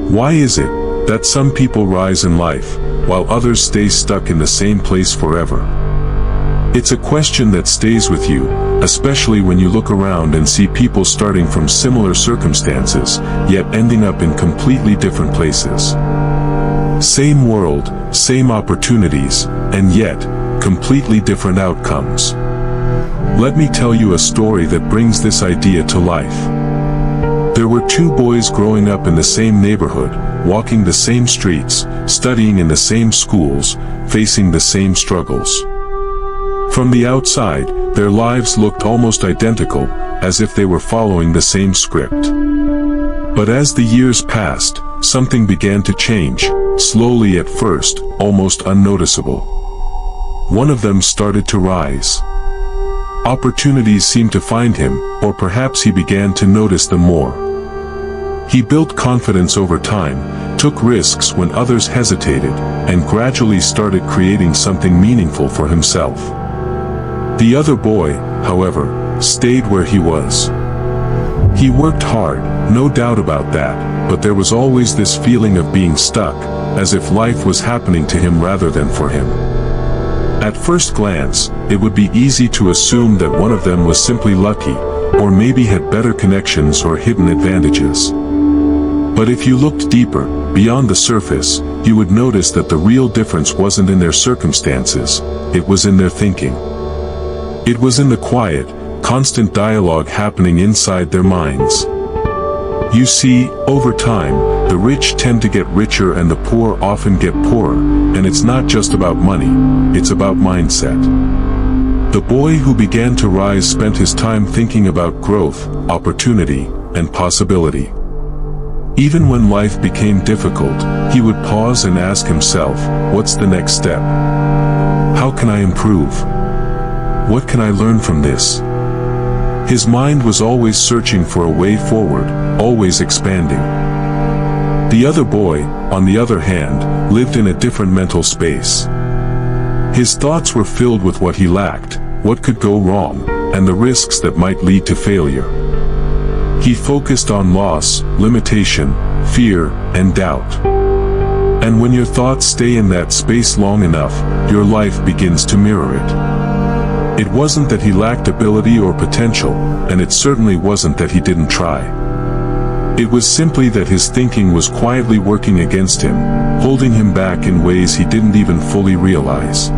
Why is it that some people rise in life, while others stay stuck in the same place forever? It's a question that stays with you, especially when you look around and see people starting from similar circumstances, yet ending up in completely different places. Same world, same opportunities, and yet, completely different outcomes. Let me tell you a story that brings this idea to life. There were two boys growing up in the same neighborhood, walking the same streets, studying in the same schools, facing the same struggles. From the outside, their lives looked almost identical, as if they were following the same script. But as the years passed, something began to change, slowly at first, almost unnoticeable. One of them started to rise. Opportunities seemed to find him, or perhaps he began to notice them more. He built confidence over time, took risks when others hesitated, and gradually started creating something meaningful for himself. The other boy, however, stayed where he was. He worked hard, no doubt about that, but there was always this feeling of being stuck, as if life was happening to him rather than for him. At first glance, it would be easy to assume that one of them was simply lucky, or maybe had better connections or hidden advantages. But if you looked deeper, beyond the surface, you would notice that the real difference wasn't in their circumstances, it was in their thinking. It was in the quiet, constant dialogue happening inside their minds. You see, over time, the rich tend to get richer and the poor often get poorer, and it's not just about money, it's about mindset. The boy who began to rise spent his time thinking about growth, opportunity, and possibility. Even when life became difficult, he would pause and ask himself, what's the next step? How can I improve? What can I learn from this? His mind was always searching for a way forward, always expanding. The other boy, on the other hand, lived in a different mental space. His thoughts were filled with what he lacked, what could go wrong, and the risks that might lead to failure. He focused on loss, limitation, fear, and doubt. And when your thoughts stay in that space long enough, your life begins to mirror it. It wasn't that he lacked ability or potential, and it certainly wasn't that he didn't try. It was simply that his thinking was quietly working against him, holding him back in ways he didn't even fully realize.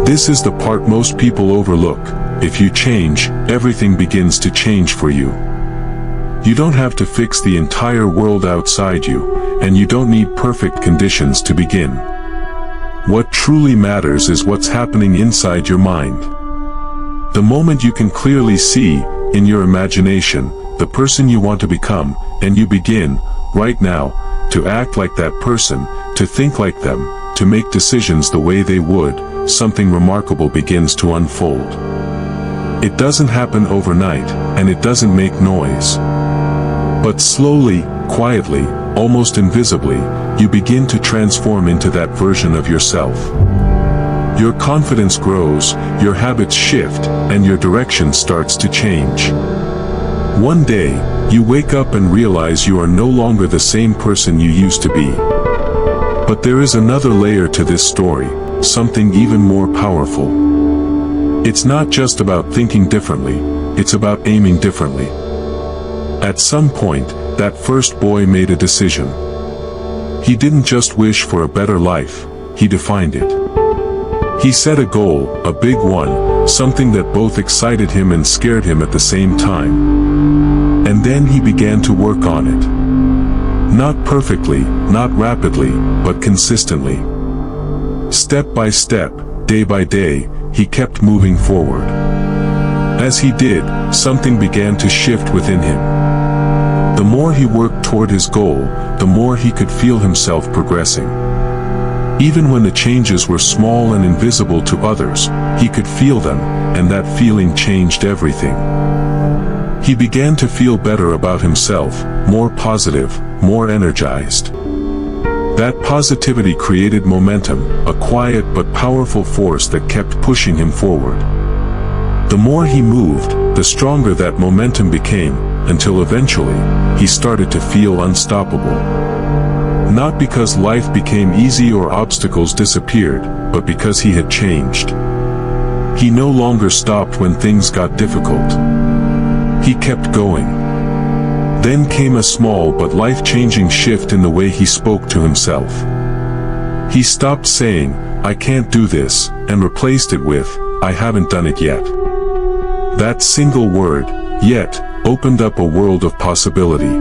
This is the part most people overlook. If you change, everything begins to change for you. You don't have to fix the entire world outside you, and you don't need perfect conditions to begin. What truly matters is what's happening inside your mind. The moment you can clearly see, in your imagination, the person you want to become, and you begin, right now, to act like that person, to think like them, to make decisions the way they would, something remarkable begins to unfold. It doesn't happen overnight, and it doesn't make noise. But slowly, quietly, almost invisibly, you begin to transform into that version of yourself. Your confidence grows, your habits shift, and your direction starts to change. One day, you wake up and realize you are no longer the same person you used to be. But there is another layer to this story, something even more powerful. It's not just about thinking differently, it's about aiming differently. At some point, that first boy made a decision. He didn't just wish for a better life, he defined it. He set a goal, a big one, something that both excited him and scared him at the same time. And then he began to work on it. Not perfectly, not rapidly, but consistently. Step by step, day by day, he kept moving forward. As he did, something began to shift within him. The more he worked toward his goal, the more he could feel himself progressing. Even when the changes were small and invisible to others, he could feel them, and that feeling changed everything. He began to feel better about himself, more positive, more energized. That positivity created momentum, a quiet but powerful force that kept pushing him forward. The more he moved, the stronger that momentum became, until eventually, he started to feel unstoppable. Not because life became easy or obstacles disappeared, but because he had changed. He no longer stopped when things got difficult. He kept going. Then came a small but life-changing shift in the way he spoke to himself. He stopped saying, "I can't do this," and replaced it with, "I haven't done it yet." That single word, "yet," opened up a world of possibility.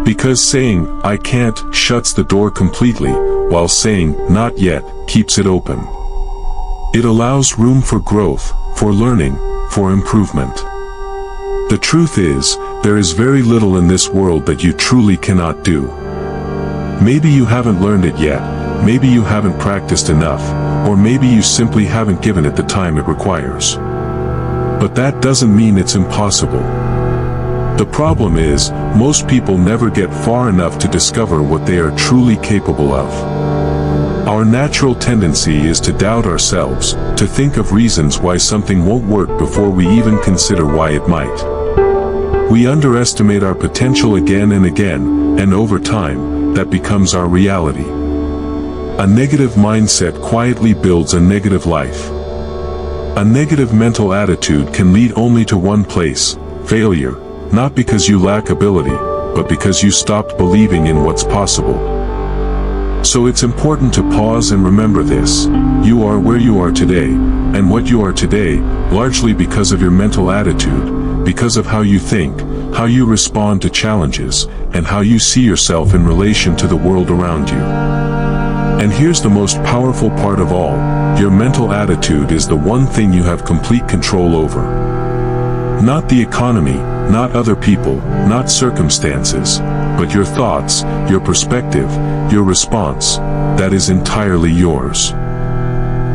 Because saying, "I can't," shuts the door completely, while saying, "not yet," keeps it open. It allows room for growth, for learning, for improvement. The truth is, there is very little in this world that you truly cannot do. Maybe you haven't learned it yet, maybe you haven't practiced enough, or maybe you simply haven't given it the time it requires. But that doesn't mean it's impossible. The problem is, most people never get far enough to discover what they are truly capable of. Our natural tendency is to doubt ourselves, to think of reasons why something won't work before we even consider why it might. We underestimate our potential again and again, and over time, that becomes our reality. A negative mindset quietly builds a negative life. A negative mental attitude can lead only to one place: failure, not because you lack ability, but because you stopped believing in what's possible. So it's important to pause and remember this: you are where you are today, and what you are today, largely because of your mental attitude, because of how you think, how you respond to challenges, and how you see yourself in relation to the world around you. And here's the most powerful part of all: your mental attitude is the one thing you have complete control over. Not the economy, not other people, not circumstances, but your thoughts, your perspective, your response, that is entirely yours.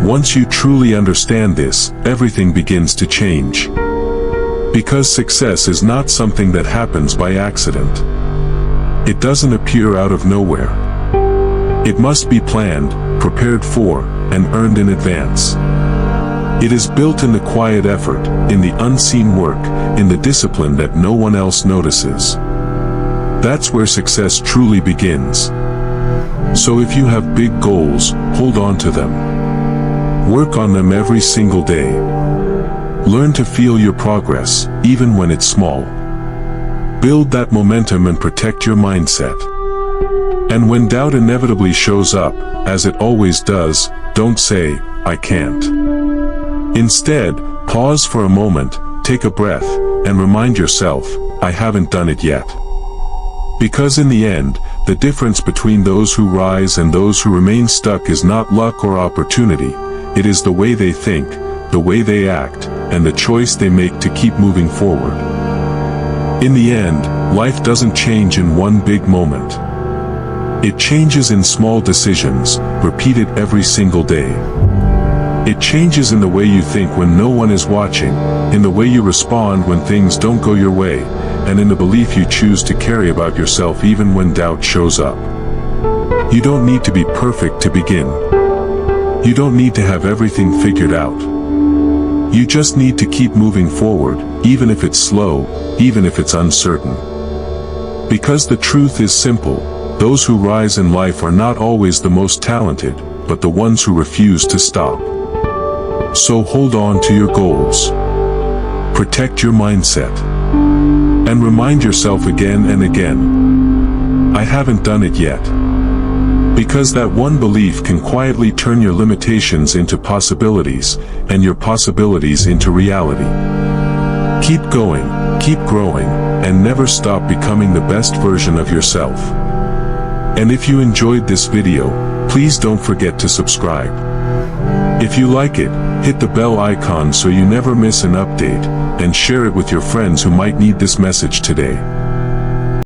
Once you truly understand this, everything begins to change. Because success is not something that happens by accident. It doesn't appear out of nowhere. It must be planned, prepared for, and earned in advance. It is built in the quiet effort, in the unseen work, in the discipline that no one else notices. That's where success truly begins. So if you have big goals, hold on to them. Work on them every single day. Learn to feel your progress, even when it's small. Build that momentum and protect your mindset. And when doubt inevitably shows up, as it always does, don't say, "I can't." Instead, pause for a moment, take a breath, and remind yourself, "I haven't done it yet." Because in the end, the difference between those who rise and those who remain stuck is not luck or opportunity, it is the way they think, the way they act, and the choice they make to keep moving forward. In the end, life doesn't change in one big moment. It changes in small decisions, repeated every single day. It changes in the way you think when no one is watching, in the way you respond when things don't go your way, and in the belief you choose to carry about yourself even when doubt shows up. You don't need to be perfect to begin. You don't need to have everything figured out. You just need to keep moving forward, even if it's slow, even if it's uncertain. Because the truth is simple: those who rise in life are not always the most talented, but the ones who refuse to stop. So hold on to your goals. Protect your mindset. And remind yourself again and again, "I haven't done it yet." Because that one belief can quietly turn your limitations into possibilities, and your possibilities into reality. Keep going, keep growing, and never stop becoming the best version of yourself. And if you enjoyed this video, please don't forget to subscribe. If you like it, hit the bell icon so you never miss an update, and share it with your friends who might need this message today.